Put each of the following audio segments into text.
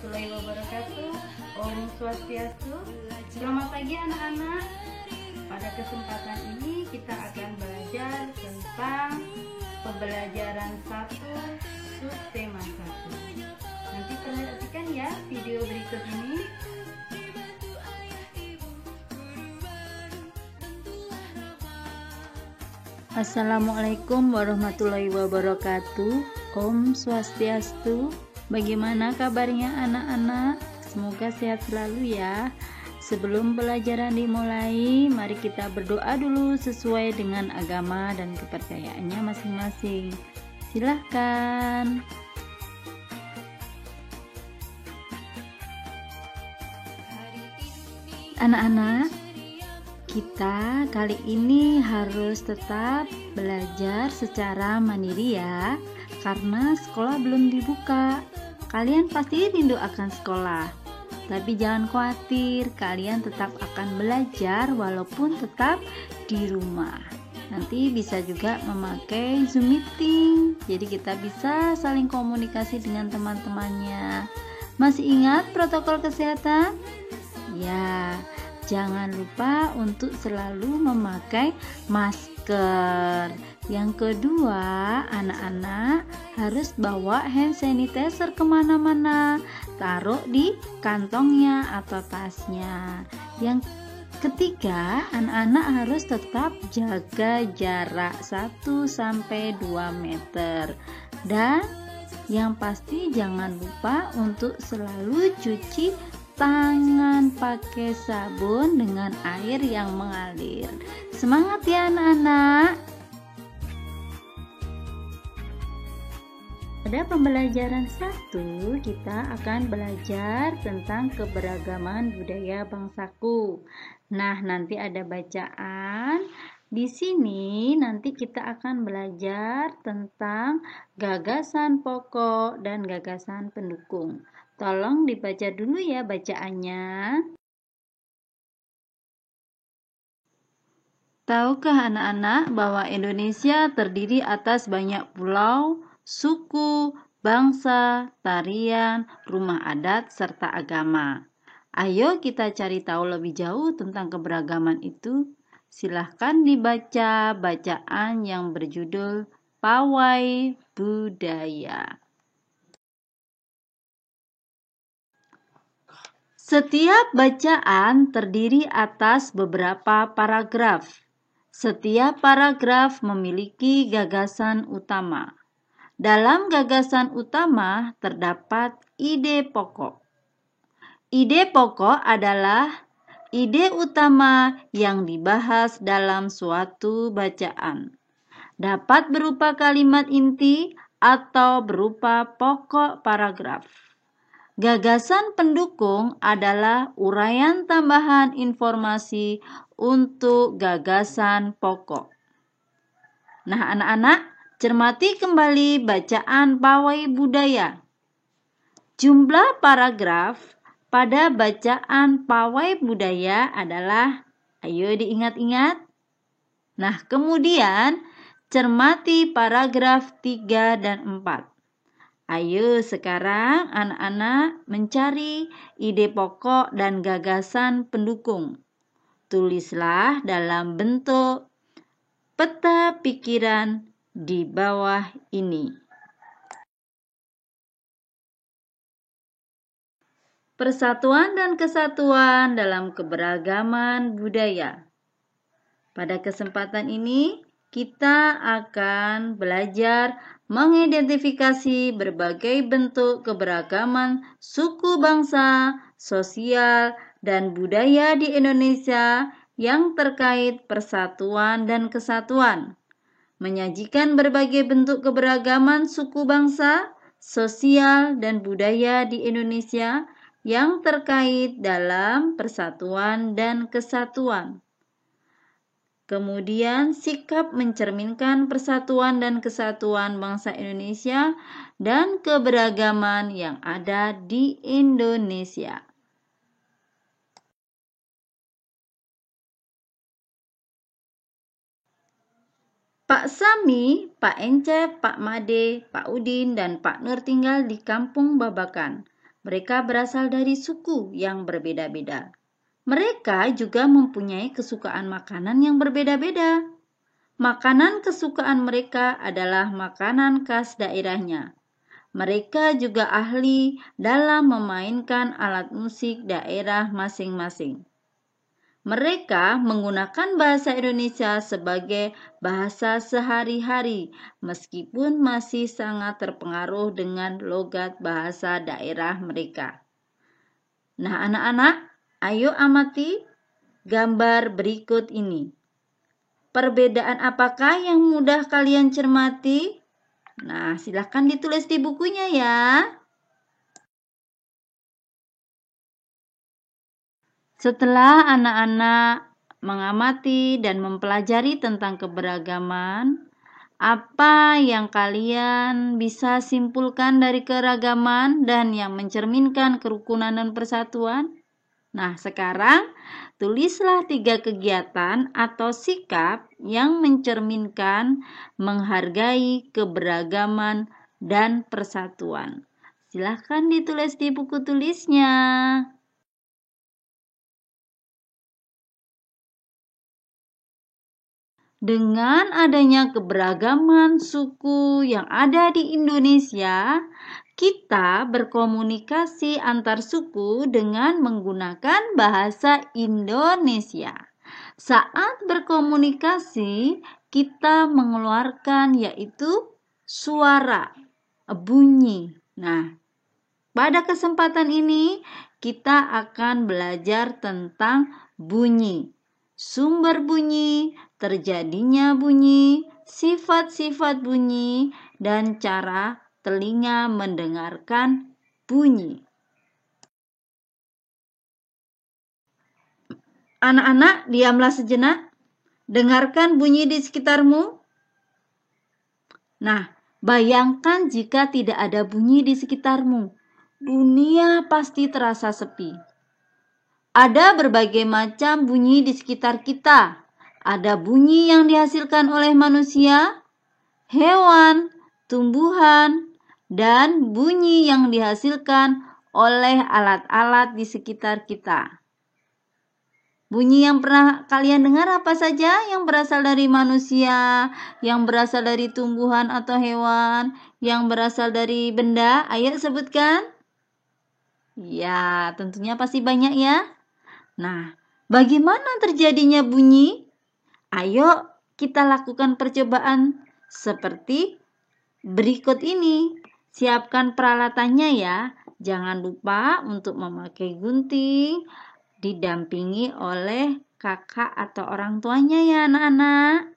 warahmatullahi wabarakatuh. Om Swastiastu. Selamat pagi anak-anak. Pada kesempatan ini kita akan belajar tentang pembelajaran 1 subtema 1. Nanti perhatikan ya video berikut ini. Assalamualaikum warahmatullahi wabarakatuh. Om Swastiastu. Bagaimana kabarnya anak-anak? Semoga sehat selalu ya. Sebelum pelajaran dimulai, mari kita berdoa dulu sesuai dengan agama dan kepercayaannya masing-masing. Silahkan. Anak-anak, kita kali ini harus tetap belajar secara mandiri ya, karena sekolah belum dibuka. Kalian pasti rindu akan sekolah, tapi jangan khawatir, kalian tetap akan belajar walaupun tetap di rumah. Nanti bisa juga memakai Zoom meeting, jadi kita bisa saling komunikasi dengan teman-temannya. Masih ingat protokol kesehatan? Ya, jangan lupa untuk selalu memakai masker. Yang kedua, anak-anak harus bawa hand sanitizer kemana-mana. Taruh di kantongnya atau tasnya. Yang ketiga, anak-anak harus tetap jaga jarak 1-2 meter. Dan yang pasti jangan lupa untuk selalu cuci tangan pakai sabun dengan air yang mengalir. Semangat ya anak-anak. Pada pembelajaran 1 kita akan belajar tentang keberagaman budaya bangsaku. Nah, nanti ada bacaan. Di sini nanti kita akan belajar tentang gagasan pokok dan gagasan pendukung. Tolong dibaca dulu ya bacaannya. Tahukah anak-anak bahwa Indonesia terdiri atas banyak pulau, suku, bangsa, tarian, rumah adat, serta agama? Ayo kita cari tahu lebih jauh tentang keberagaman itu. Silahkan dibaca bacaan yang berjudul Pawai Budaya. Setiap bacaan terdiri atas beberapa paragraf. Setiap paragraf memiliki gagasan utama. Dalam gagasan utama terdapat ide pokok. Ide pokok adalah ide utama yang dibahas dalam suatu bacaan. Dapat berupa kalimat inti atau berupa pokok paragraf. Gagasan pendukung adalah uraian tambahan informasi untuk gagasan pokok. Nah, anak-anak, cermati kembali bacaan Pawai Budaya. Jumlah paragraf pada bacaan Pawai Budaya adalah, ayo diingat-ingat. Nah, kemudian cermati paragraf 3 dan 4. Ayo sekarang anak-anak mencari ide pokok dan gagasan pendukung. Tulislah dalam bentuk peta pikiran di bawah ini. Persatuan dan kesatuan dalam keberagaman budaya. Pada kesempatan ini kita akan belajar mengidentifikasi berbagai bentuk keberagaman suku bangsa, sosial, dan budaya di Indonesia yang terkait persatuan dan kesatuan. Menyajikan berbagai bentuk keberagaman suku bangsa, sosial, dan budaya di Indonesia yang terkait dalam persatuan dan kesatuan. Kemudian sikap mencerminkan persatuan dan kesatuan bangsa Indonesia dan keberagaman yang ada di Indonesia. Pak Sami, Pak Encep, Pak Made, Pak Udin, dan Pak Nur tinggal di Kampung Babakan. Mereka berasal dari suku yang berbeda-beda. Mereka juga mempunyai kesukaan makanan yang berbeda-beda. Makanan kesukaan mereka adalah makanan khas daerahnya. Mereka juga ahli dalam memainkan alat musik daerah masing-masing. Mereka menggunakan bahasa Indonesia sebagai bahasa sehari-hari, meskipun masih sangat terpengaruh dengan logat bahasa daerah mereka. Nah, anak-anak, ayo amati gambar berikut ini. Perbedaan apakah yang mudah kalian cermati? Nah, silakan ditulis di bukunya ya. Setelah anak-anak mengamati dan mempelajari tentang keberagaman, apa yang kalian bisa simpulkan dari keragaman dan yang mencerminkan kerukunan dan persatuan? Nah, sekarang tulislah 3 kegiatan atau sikap yang mencerminkan menghargai keberagaman dan persatuan. Silahkan ditulis di buku tulisnya. Dengan adanya keberagaman suku yang ada di Indonesia, kita berkomunikasi antar suku dengan menggunakan bahasa Indonesia. Saat berkomunikasi, kita mengeluarkan yaitu suara, bunyi. Nah, pada kesempatan ini kita akan belajar tentang bunyi, sumber bunyi, terjadinya bunyi, sifat-sifat bunyi, dan cara telinga mendengarkan bunyi. Anak-anak, diamlah sejenak. Dengarkan bunyi di sekitarmu. Nah, bayangkan jika tidak ada bunyi di sekitarmu. Dunia pasti terasa sepi. Ada berbagai macam bunyi di sekitar kita. Ada bunyi yang dihasilkan oleh manusia, hewan, tumbuhan, dan bunyi yang dihasilkan oleh alat-alat di sekitar kita. Bunyi yang pernah kalian dengar apa saja yang berasal dari manusia, yang berasal dari tumbuhan atau hewan, yang berasal dari benda? Ayo sebutkan. Ya, tentunya pasti banyak ya. Nah, bagaimana terjadinya bunyi? Ayo kita lakukan percobaan seperti berikut ini. Siapkan peralatannya ya. Jangan lupa untuk memakai gunting, didampingi oleh kakak atau orang tuanya ya anak-anak.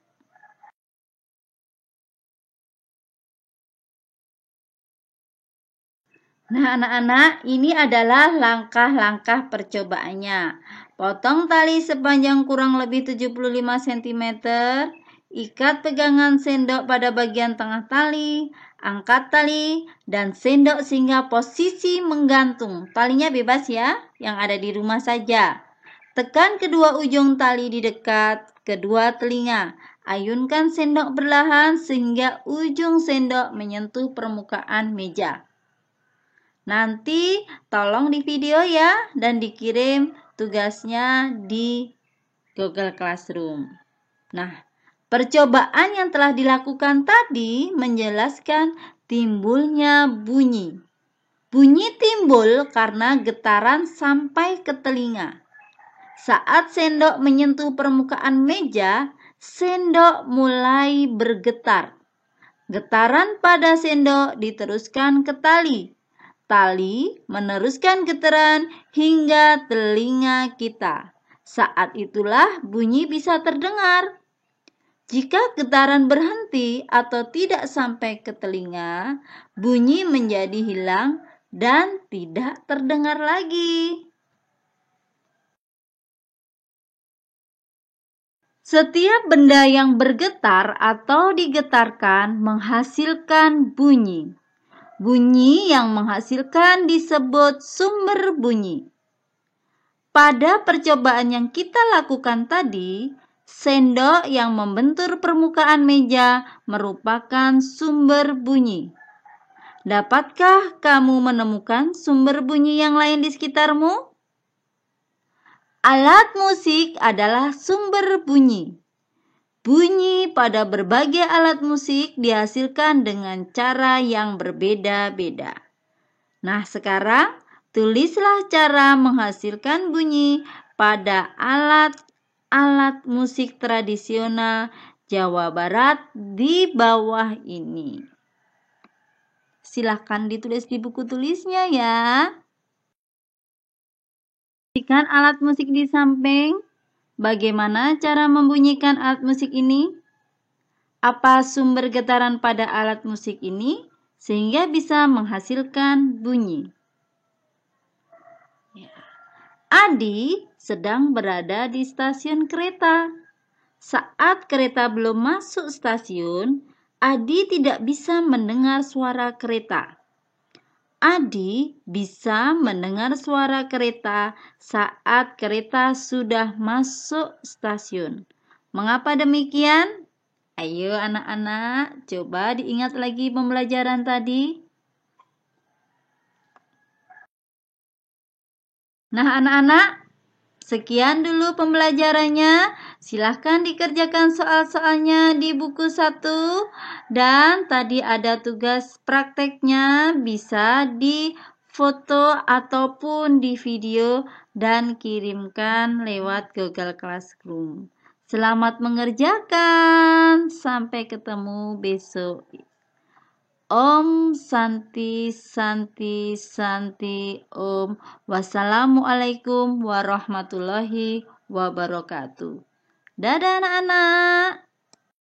Nah anak-anak, ini adalah langkah-langkah percobaannya. Potong tali sepanjang kurang lebih 75 cm, ikat pegangan sendok pada bagian tengah tali, angkat tali dan sendok sehingga posisi menggantung. Talinya bebas ya, yang ada di rumah saja. Tekan kedua ujung tali di dekat kedua telinga. Ayunkan sendok perlahan sehingga ujung sendok menyentuh permukaan meja. Nanti tolong di video ya dan dikirim tugasnya di Google Classroom. Nah, percobaan yang telah dilakukan tadi menjelaskan timbulnya bunyi. Bunyi timbul karena getaran sampai ke telinga. Saat sendok menyentuh permukaan meja, sendok mulai bergetar. Getaran pada sendok diteruskan ke tali. Tali meneruskan getaran hingga telinga kita. Saat itulah bunyi bisa terdengar. Jika getaran berhenti atau tidak sampai ke telinga, bunyi menjadi hilang dan tidak terdengar lagi. Setiap benda yang bergetar atau digetarkan menghasilkan bunyi. Bunyi yang menghasilkan disebut sumber bunyi. Pada percobaan yang kita lakukan tadi, sendok yang membentur permukaan meja merupakan sumber bunyi. Dapatkah kamu menemukan sumber bunyi yang lain di sekitarmu? Alat musik adalah sumber bunyi. Bunyi pada berbagai alat musik dihasilkan dengan cara yang berbeda-beda. Nah, sekarang tulislah cara menghasilkan bunyi pada alat-alat musik tradisional Jawa Barat di bawah ini. Silahkan ditulis di buku tulisnya ya. Bunyikan alat musik di samping. Bagaimana cara membunyikan alat musik ini? Apa sumber getaran pada alat musik ini sehingga bisa menghasilkan bunyi? Adi sedang berada di stasiun kereta. Saat kereta belum masuk stasiun, Adi tidak bisa mendengar suara kereta. Adi bisa mendengar suara kereta saat kereta sudah masuk stasiun. Mengapa demikian? Ayo anak-anak, coba diingat lagi pembelajaran tadi. Nah anak-anak, sekian dulu pembelajarannya. Silahkan dikerjakan soal-soalnya di buku 1. Dan tadi ada tugas prakteknya, bisa di foto ataupun di video dan kirimkan lewat Google Classroom. Selamat mengerjakan. Sampai ketemu besok. Om Santi Santi Santi Om. Wassalamualaikum warahmatullahi wabarakatuh. Dadah anak-anak.